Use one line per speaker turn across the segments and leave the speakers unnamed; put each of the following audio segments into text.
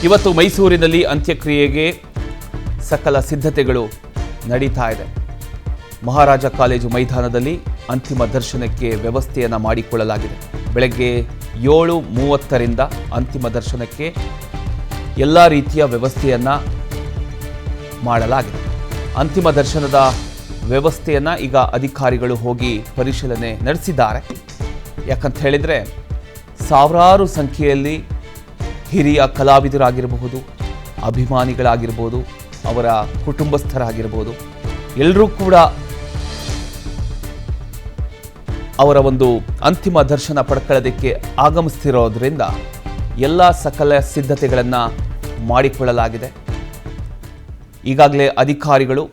ಇವತ್ತು ಮೈಸೂರಿನಲ್ಲಿ ಅಂತ್ಯಕ್ರಿಯೆಗೆ ಸಕಲ ಸಿದ್ಧತೆಗಳು ನಡೀತಾ ಇದೆ. ಮಹಾರಾಜ ಕಾಲೇಜು ಮೈದಾನದಲ್ಲಿ ಅಂತಿಮ ದರ್ಶನಕ್ಕೆ ವ್ಯವಸ್ಥೆಯನ್ನು ಮಾಡಿಕೊಳ್ಳಲಾಗಿದೆ. ಬೆಳಗ್ಗೆ 7:30ರಿಂದ ಅಂತಿಮ ದರ್ಶನಕ್ಕೆ ಎಲ್ಲ ರೀತಿಯ ವ್ಯವಸ್ಥೆಯನ್ನು ಮಾಡಲಾಗಿದೆ. ಅಂತಿಮ ದರ್ಶನದ ವ್ಯವಸ್ಥೆಯನ್ನು ಈಗ ಅಧಿಕಾರಿಗಳು ಹೋಗಿ ಪರಿಶೀಲನೆ ನಡೆಸಿದ್ದಾರೆ. ಯಾಕಂತ ಹೇಳಿದರೆ ಸಾವಿರಾರು ಸಂಖ್ಯೆಯಲ್ಲಿ ಹಿರಿಯ ಕಲಾವಿದರಾಗಿರಬಹುದು, ಅಭಿಮಾನಿಗಳಾಗಿರ್ಬೋದು, ಅವರ ಕುಟುಂಬಸ್ಥರಾಗಿರ್ಬೋದು, ಎಲ್ಲರೂ ಕೂಡ ಅವರ ಒಂದು ಅಂತಿಮ ದರ್ಶನ ಪಡ್ಕೊಳ್ಳೋದಕ್ಕೆ ಆಗಮಿಸ್ತಿರೋದ್ರಿಂದ ಎಲ್ಲ ಸಕಲ ಸಿದ್ಧತೆಗಳನ್ನು ಮಾಡಿಕೊಳ್ಳಲಾಗಿದೆ. ಈಗಾಗಲೇ ಅಧಿಕಾರಿಗಳು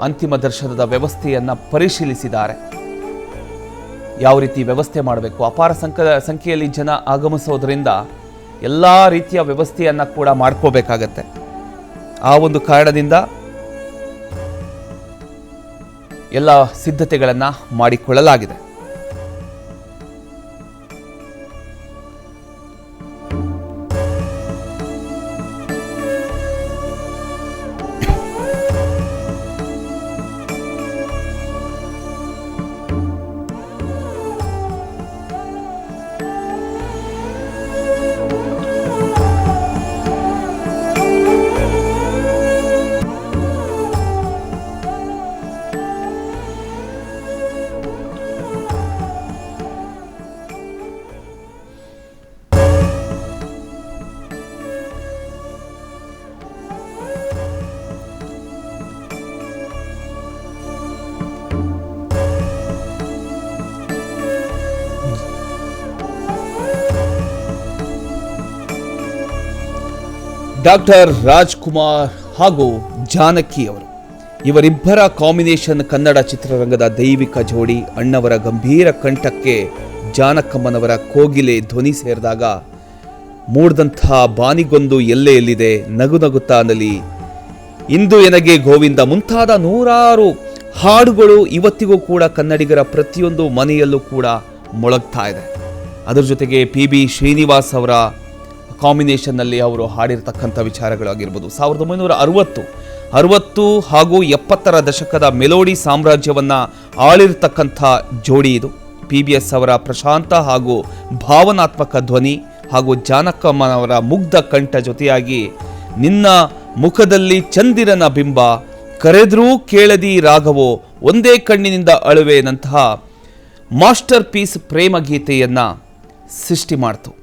ಅಂತಿಮ ದರ್ಶನದ ವ್ಯವಸ್ಥೆಯನ್ನು ಪರಿಶೀಲಿಸಿದ್ದಾರೆ. ಯಾವ ರೀತಿ ವ್ಯವಸ್ಥೆ ಮಾಡಬೇಕು, ಅಪಾರ ಸಂಖ್ಯೆಯಲ್ಲಿ ಜನ ಆಗಮಿಸೋದ್ರಿಂದ ಎಲ್ಲ ರೀತಿಯ ವ್ಯವಸ್ಥೆಯನ್ನು ಕೂಡ ಮಾಡ್ಕೋಬೇಕಾಗತ್ತೆ. ಆ ಒಂದು ಕಾರಣದಿಂದ ಎಲ್ಲ ಸಿದ್ಧತೆಗಳನ್ನು ಮಾಡಿಕೊಳ್ಳಲಾಗಿದೆ. ಡಾಕ್ಟರ್ ರಾಜ್ಕುಮಾರ್ ಹಾಗೂ ಜಾನಕಿ ಅವರು, ಇವರಿಬ್ಬರ ಕಾಂಬಿನೇಷನ್ ಕನ್ನಡ ಚಿತ್ರರಂಗದ ದೈವಿಕ ಜೋಡಿ. ಅಣ್ಣವರ ಗಂಭೀರ ಕಂಠಕ್ಕೆ ಜಾನಕಮ್ಮನವರ ಕೋಗಿಲೆ ಧ್ವನಿ ಸೇರಿದಾಗ ಮೂಡ್ದಂಥ ಬಾನಿಗೊಂದು ಎಲ್ಲೆಯಲ್ಲಿದೆ, ನಗು ನಗುತ್ತಾ ನಲಿ, ಇಂದು ಎನಗೆ ಗೋವಿಂದ ಮುಂತಾದ ನೂರಾರು ಹಾಡುಗಳು ಇವತ್ತಿಗೂ ಕೂಡ ಕನ್ನಡಿಗರ ಪ್ರತಿಯೊಂದು ಮನೆಯಲ್ಲೂ ಕೂಡ ಮೊಳಗ್ತಾ ಇದೆ. ಅದರ ಜೊತೆಗೆ PB ಶ್ರೀನಿವಾಸ್ ಅವರ ಕಾಂಬಿನೇಷನ್ನಲ್ಲಿ ಅವರು ಹಾಡಿರ್ತಕ್ಕಂಥ ವಿಚಾರಗಳಾಗಿರ್ಬೋದು. 1960 ಹಾಗೂ 70ರ ದಶಕದ ಮೆಲೋಡಿ ಸಾಮ್ರಾಜ್ಯವನ್ನು ಆಳಿರ್ತಕ್ಕಂಥ ಜೋಡಿ ಇದು. PBS ಅವರ ಪ್ರಶಾಂತ ಹಾಗೂ ಭಾವನಾತ್ಮಕ ಧ್ವನಿ ಹಾಗೂ ಜಾನಕಮ್ಮನವರ ಮುಗ್ಧ ಕಂಠ ಜೊತೆಯಾಗಿ ನಿನ್ನ ಮುಖದಲ್ಲಿ ಚಂದಿರನ ಬಿಂಬ, ಕರೆದ್ರೂ ಕೇಳದಿ ರಾಗವೋ, ಒಂದೇ ಕಣ್ಣಿನಿಂದ ಅಳುವೆನಂತಹ ಮಾಸ್ಟರ್ ಪೀಸ್ ಪ್ರೇಮ ಗೀತೆಯನ್ನು ಸೃಷ್ಟಿ ಮಾಡ್ತು.